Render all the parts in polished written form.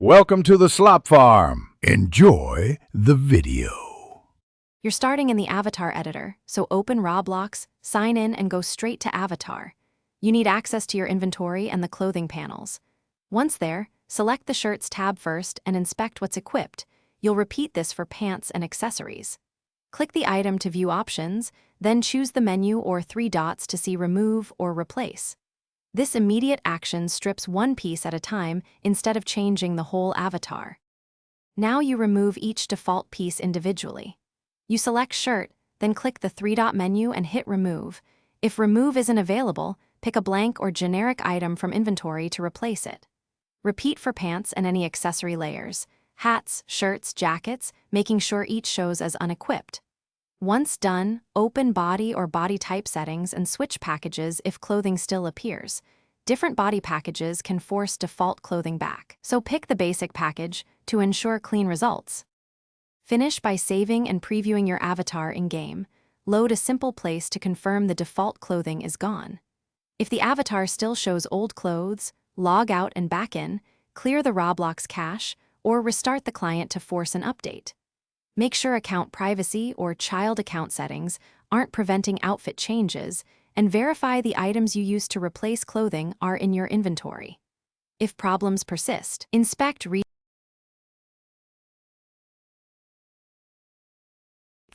Welcome to the Slop Farm. Enjoy the video. You're starting in the avatar editor, so open Roblox, sign in, and go straight to avatar. You need access to your inventory and the clothing panels. Once there, select the shirts tab first and inspect what's equipped. You'll repeat this for pants and accessories. Click the item to view options, then choose the menu or three dots to see remove or replace. This immediate action strips one piece at a time instead of changing the whole avatar. Now you remove each default piece individually. You select shirt, then click the three-dot menu and hit remove. If remove isn't available, pick a blank or generic item from inventory to replace it. Repeat for pants and any accessory layers, hats, shirts, jackets, making sure each shows as unequipped. Once done, open body or body type settings and switch packages if clothing still appears. Different body packages can force default clothing back, so pick the basic package to ensure clean results. Finish by saving and previewing your avatar in-game. Load a simple place to confirm the default clothing is gone. If the avatar still shows old clothes, log out and back in, clear the Roblox cache, or restart the client to force an update. Make sure account privacy or child account settings aren't preventing outfit changes, and verify the items you used to replace clothing are in your inventory. If problems persist, inspect.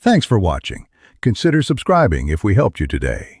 Thanks for watching. Consider subscribing if we helped you today.